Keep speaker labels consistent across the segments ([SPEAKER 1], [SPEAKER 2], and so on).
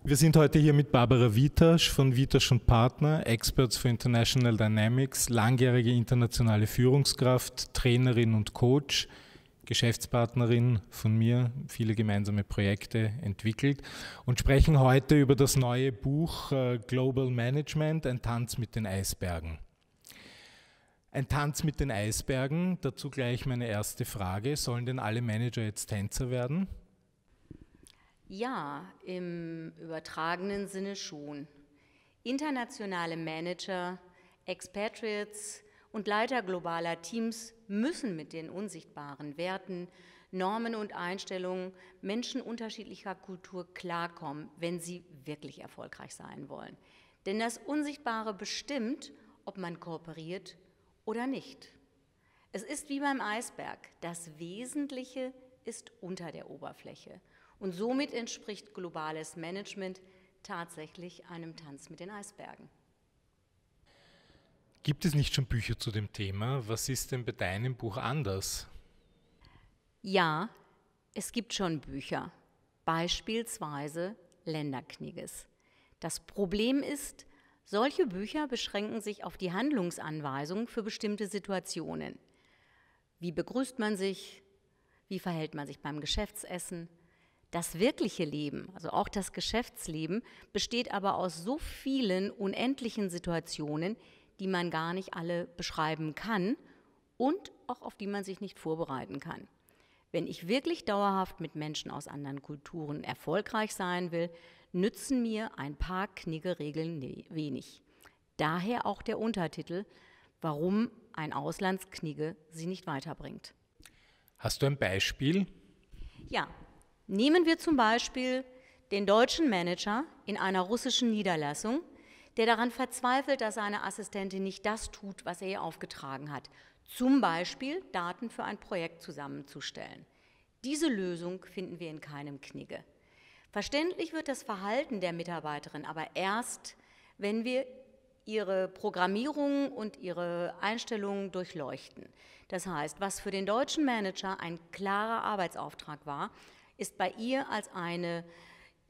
[SPEAKER 1] Wir sind heute hier mit Barbara Witasch von Witasch und Partner, Experts for International Dynamics, langjährige internationale Führungskraft, Trainerin und Coach, Geschäftspartnerin von mir, viele gemeinsame Projekte entwickelt und sprechen heute über das neue Buch Global Management, ein Tanz mit den Eisbergen. Ein Tanz mit den Eisbergen, dazu gleich meine erste Frage, sollen denn alle Manager jetzt Tänzer werden?
[SPEAKER 2] Ja, im übertragenen Sinne schon. Internationale Manager, Expatriates und Leiter globaler Teams müssen mit den unsichtbaren Werten, Normen und Einstellungen Menschen unterschiedlicher Kultur klarkommen, wenn sie wirklich erfolgreich sein wollen. Denn das Unsichtbare bestimmt, ob man kooperiert oder nicht. Es ist wie beim Eisberg, das Wesentliche ist unter der Oberfläche. Und somit entspricht globales Management tatsächlich einem Tanz mit den Eisbergen.
[SPEAKER 1] Gibt es nicht schon Bücher zu dem Thema? Was ist denn bei deinem Buch anders?
[SPEAKER 2] Ja, es gibt schon Bücher, beispielsweise Länderkniges. Das Problem ist, solche Bücher beschränken sich auf die Handlungsanweisungen für bestimmte Situationen. Wie begrüßt man sich? Wie verhält man sich beim Geschäftsessen? Das wirkliche Leben, also auch das Geschäftsleben, besteht aber aus so vielen unendlichen Situationen, die man gar nicht alle beschreiben kann und auch auf die man sich nicht vorbereiten kann. Wenn ich wirklich dauerhaft mit Menschen aus anderen Kulturen erfolgreich sein will, nützen mir ein paar Knigge-Regeln wenig. Daher auch der Untertitel, warum ein Auslandsknigge sie nicht weiterbringt.
[SPEAKER 1] Hast du ein Beispiel?
[SPEAKER 2] Ja. Nehmen wir zum Beispiel den deutschen Manager in einer russischen Niederlassung, der daran verzweifelt, dass seine Assistentin nicht das tut, was er ihr aufgetragen hat. Zum Beispiel Daten für ein Projekt zusammenzustellen. Diese Lösung finden wir in keinem Knigge. Verständlich wird das Verhalten der Mitarbeiterin aber erst, wenn wir ihre Programmierung und ihre Einstellungen durchleuchten. Das heißt, was für den deutschen Manager ein klarer Arbeitsauftrag war, ist bei ihr als eine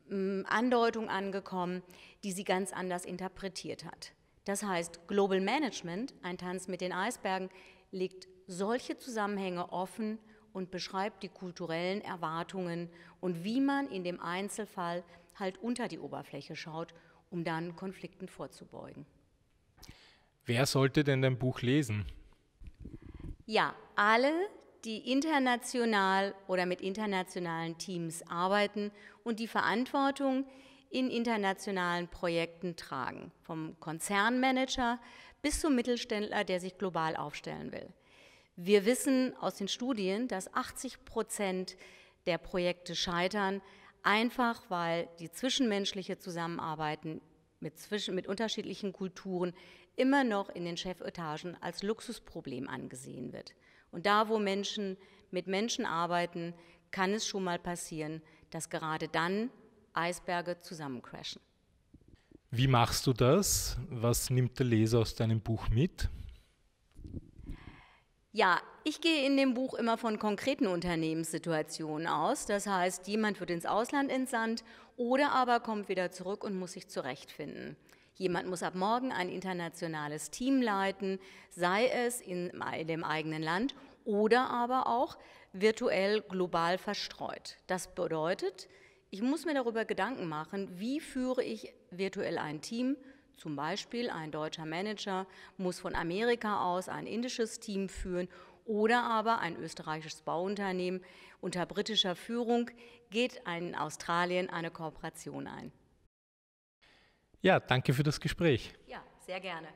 [SPEAKER 2] Andeutung angekommen, die sie ganz anders interpretiert hat. Das heißt, Global Management, ein Tanz mit den Eisbergen, legt solche Zusammenhänge offen und beschreibt die kulturellen Erwartungen und wie man in dem Einzelfall halt unter die Oberfläche schaut, um dann Konflikten vorzubeugen.
[SPEAKER 1] Wer sollte denn dein Buch lesen?
[SPEAKER 2] Ja, alle, die international oder mit internationalen Teams arbeiten und die Verantwortung in internationalen Projekten tragen, vom Konzernmanager bis zum Mittelständler, der sich global aufstellen will. Wir wissen aus den Studien, dass 80% der Projekte scheitern, einfach weil die zwischenmenschliche Zusammenarbeit mit unterschiedlichen Kulturen immer noch in den Chefetagen als Luxusproblem angesehen wird. Und da, wo Menschen mit Menschen arbeiten, kann es schon mal passieren, dass gerade dann Eisberge zusammencrashen.
[SPEAKER 1] Wie machst du das? Was nimmt der Leser aus deinem Buch mit?
[SPEAKER 2] Ja, ich gehe in dem Buch immer von konkreten Unternehmenssituationen aus. Das heißt, jemand wird ins Ausland entsandt oder aber kommt wieder zurück und muss sich zurechtfinden. Jemand muss ab morgen ein internationales Team leiten, sei es in dem eigenen Land oder aber auch virtuell global verstreut. Das bedeutet, ich muss mir darüber Gedanken machen, wie führe ich virtuell ein Team. Zum Beispiel ein deutscher Manager muss von Amerika aus ein indisches Team führen oder aber ein österreichisches Bauunternehmen unter britischer Führung geht in Australien eine Kooperation ein.
[SPEAKER 1] Ja, danke für das Gespräch.
[SPEAKER 2] Ja, sehr gerne.